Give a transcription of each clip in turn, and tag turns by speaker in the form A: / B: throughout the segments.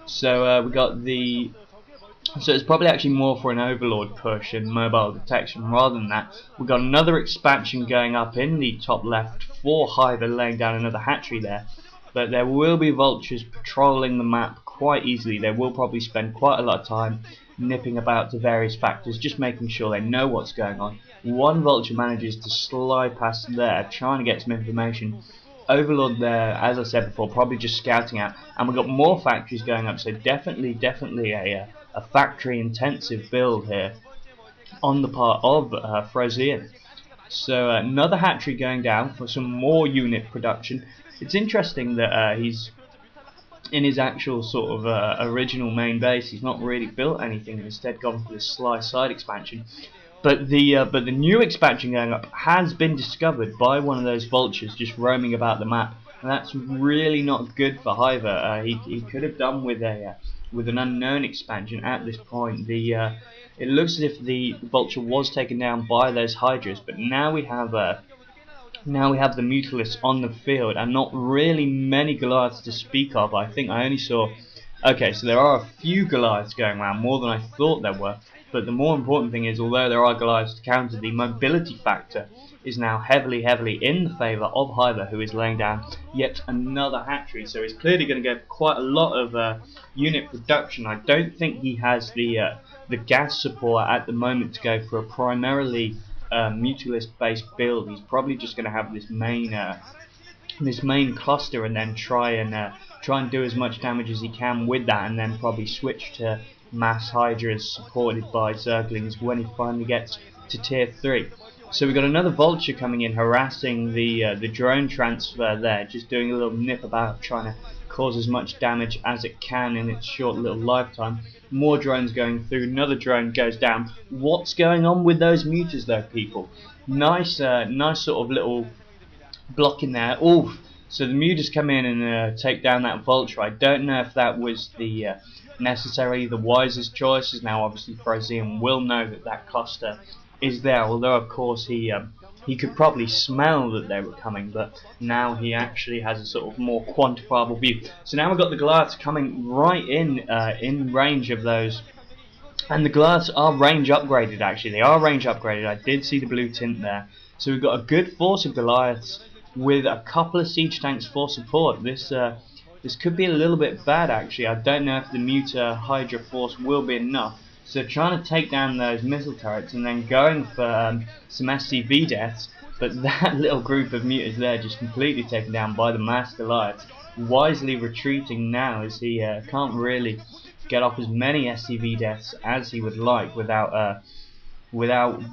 A: So we got the. So it's probably actually more for an overlord push and mobile detection rather than that. We've got another expansion going up in the top left for Hyvaa, laying down another hatchery there. But there will be vultures patrolling the map quite easily. They will probably spend quite a lot of time nipping about to various factors, just making sure they know what's going on. One vulture manages to slide past there, trying to get some information. Overlord there, as I said before, probably just scouting out, and we've got more factories going up, so definitely a factory intensive build here on the part of FrOzean. So another hatchery going down for some more unit production. It's interesting that he's in his actual sort of original main base. He's not really built anything, instead gone for this side expansion. But the new expansion going up has been discovered by one of those vultures just roaming about the map, and that's really not good for Hyvaa. He could have done with an unknown expansion at this point. It looks as if the vulture was taken down by those hydras, but now we have the Mutalisks on the field, and not really many Goliaths to speak of. I think I only saw. Okay, so there are a few Goliaths going around, more than I thought there were. But the more important thing is, although there are Goliaths to counter, the mobility factor is now heavily in the favour of Hyvaa, who is laying down yet another hatchery. So he's clearly going to get quite a lot of unit production. I don't think he has the gas support at the moment to go for a primarily Mutalisk based build. He's probably just going to have this main cluster and then try and do as much damage as he can with that, and then probably switch to mass hydras supported by Zerglings when he finally gets to tier 3. So we've got another vulture coming in, harassing the drone transfer there, just doing a little nip about, trying to cause as much damage as it can in its short little lifetime. More drones going through, another drone goes down. What's going on with those mutas though, people? Nice sort of little block in there. Oof. So the mutas come in and take down that vulture. I don't know if that was the necessarily the wisest choices. Now obviously FrOzean will know that cluster is there, although of course he could probably smell that they were coming, but now he actually has a sort of more quantifiable view. So now we've got the Goliaths coming right in range of those, and the Goliaths are range upgraded. Actually, they are range upgraded. I did see the blue tint there. So we've got a good force of Goliaths with a couple of siege tanks for support. This could be a little bit bad actually. I don't know if the Muta Hydra force will be enough. So trying to take down those missile turrets and then going for some SCV deaths, but that little group of mutas there just completely taken down by the mass Goliaths. Wisely retreating now, as he can't really get off as many SCV deaths as he would like without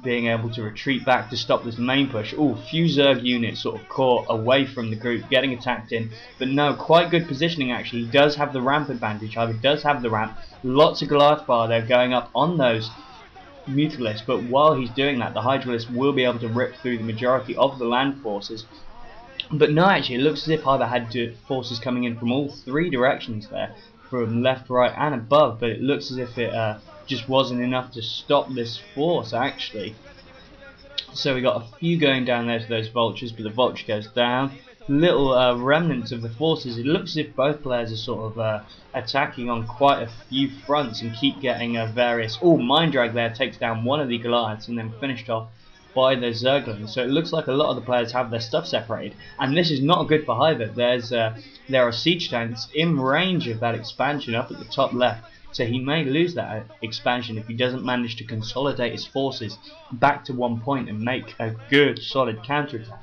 A: being able to retreat back to stop this main push. Ooh, few Zerg units sort of caught away from the group, getting attacked in. But no, quite good positioning actually. He does have the ramp advantage. Hyvaa does have the ramp. Lots of Goliath bar there going up on those Mutalisks. But while he's doing that, the Hydralisks will be able to rip through the majority of the land forces. But no, actually, it looks as if Hyvaa had forces coming in from all three directions there. From left, right and above. But it looks as if it just wasn't enough to stop this force actually. So we got a few going down there to those vultures, but the vulture goes down. Little remnants of the forces. It looks as if both players are sort of attacking on quite a few fronts and keep getting various. Oh, Mind Drag there takes down one of the Goliaths and then finished off by the Zerglings. So it looks like a lot of the players have their stuff separated, and this is not good for Hyvaa. There are siege tanks in range of that expansion up at the top left. So he may lose that expansion if he doesn't manage to consolidate his forces back to one point and make a good solid counterattack.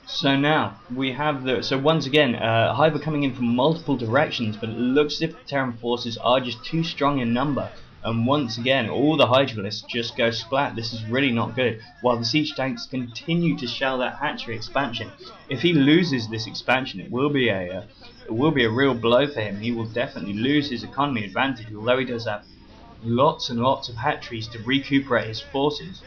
A: So now we have so once again Hyvaa coming in from multiple directions, but it looks as if the Terran forces are just too strong in number. And once again, all the Hydralisks just go splat. This is really not good. While the siege tanks continue to shell that hatchery expansion. If he loses this expansion, it will be a real blow for him. He will definitely lose his economy advantage, although he does have lots and lots of hatcheries to recuperate his forces.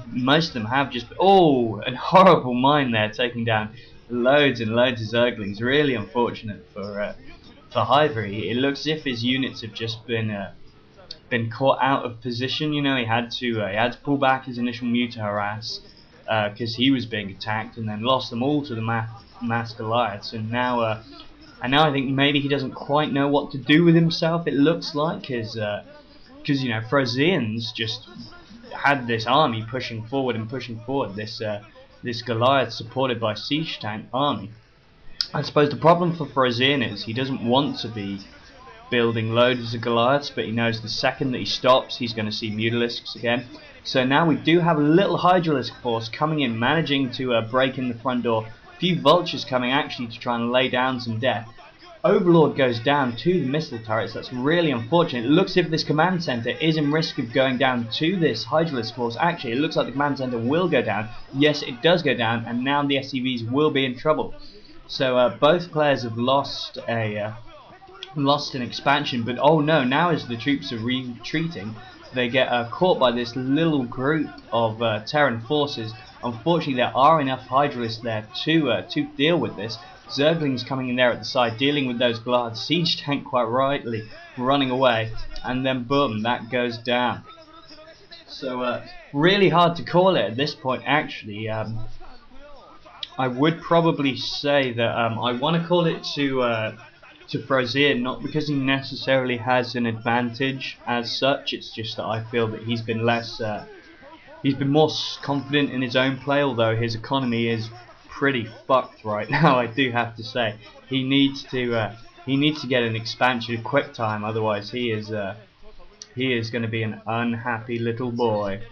A: Most of them have just... Oh, a horrible mine there, taking down loads and loads of Zerglings. Really unfortunate for Hyvaa. It looks as if his units have just been caught out of position. You know, he had to pull back his initial Muta harass because he was being attacked, and then lost them all to the mass Goliaths, and now I think maybe he doesn't quite know what to do with himself. It looks like, because you know, FrOzean's just had this army pushing forward and pushing forward. This Goliath supported by siege tank army. I suppose the problem for FrOzean is he doesn't want to be building loads of Goliaths, but he knows the second that he stops, he's going to see Mutalisks again. So now we do have a little Hydralisk force coming in, managing to break in the front door. A few Vultures coming actually to try and lay down some death. Overlord goes down to the missile turrets. That's really unfortunate. It looks as if this command center is in risk of going down to this Hydralisk force. Actually, it looks like the command center will go down. Yes, it does go down, and now the SCVs will be in trouble. So both players have lost an expansion, but oh no, now as the troops are retreating, they get caught by this little group of Terran forces. Unfortunately, there are enough Hydralisks there to deal with this. Zerglings coming in there at the side, dealing with those Goliaths. Siege tank quite rightly running away, and then boom, that goes down. So really hard to call it at this point. Actually, I would probably say that I want to call it to FrOzean, not because he necessarily has an advantage as such. It's just that I feel that he's been more confident in his own play, although his economy is pretty fucked right now. I do have to say he needs to get an expansion quick time, otherwise he is going to be an unhappy little boy.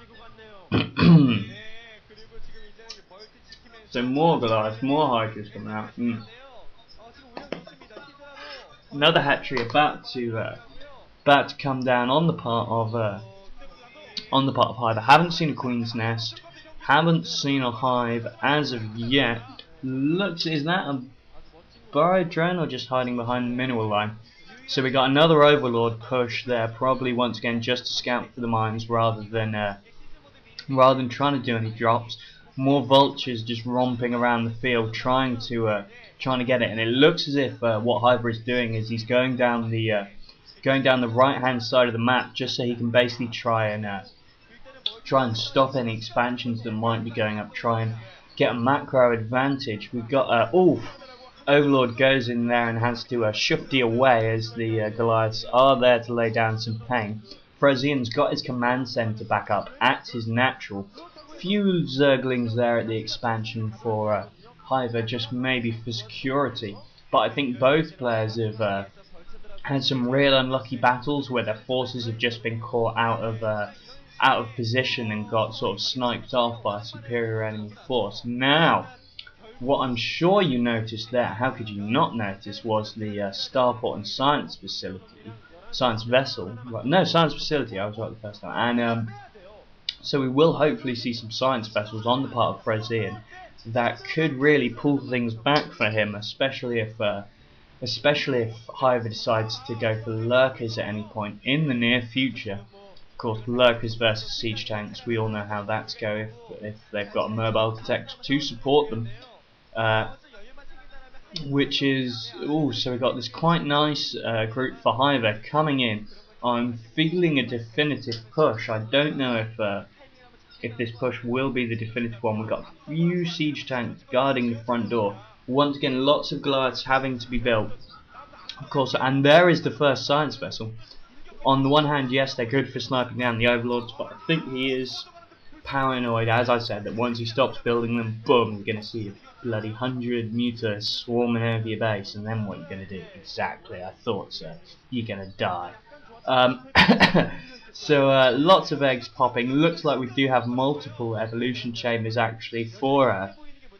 A: So more Goliaths, more Hydras coming out. Another hatchery about to come down on the part of Hive. I haven't seen a Queen's Nest, haven't seen a Hive as of yet. Looks, is that a burrowed drone or just hiding behind the mineral line? So we got another Overlord push there, probably once again just to scout for the mines rather than trying to do any drops. More Vultures just romping around the field trying to get it, and it looks as if what Hiver is doing is he's going down the right hand side of the map just so he can basically try and stop any expansions that might be going up, try and get a macro advantage. We've got Overlord goes in there and has to shufty away as the Goliaths are there to lay down some pain. FrOzean's got his command center back up at his natural. Few Zerglings there at the expansion for Hiver, just maybe for security. But I think both players have had some real unlucky battles where their forces have just been caught out of position and got sort of sniped off by a superior enemy force. Now, what I'm sure you noticed there, how could you not notice, was the starport and science facility, science vessel. No, science facility. I was right the first time. And so we will hopefully see some science vessels on the part of FrOzean that could really pull things back for him, especially if Hiver decides to go for lurkers at any point in the near future. Of course, lurkers versus siege tanks, we all know how that's going if they've got a mobile detector to support them. Which is, so we've got this quite nice group for Hiver coming in. I'm feeling a definitive push. I don't know if this push will be the definitive one. We've got a few siege tanks guarding the front door. Once again, lots of Goliaths having to be built. Of course, and there is the first science vessel. On the one hand, yes, they're good for sniping down the Overlords, but I think he is paranoid, as I said, that once he stops building them, boom, you're going to see a bloody 100 mutas swarming over your base, and then what you're going to do? Exactly, I thought so. You're going to die. So lots of eggs popping. Looks like we do have multiple evolution chambers actually for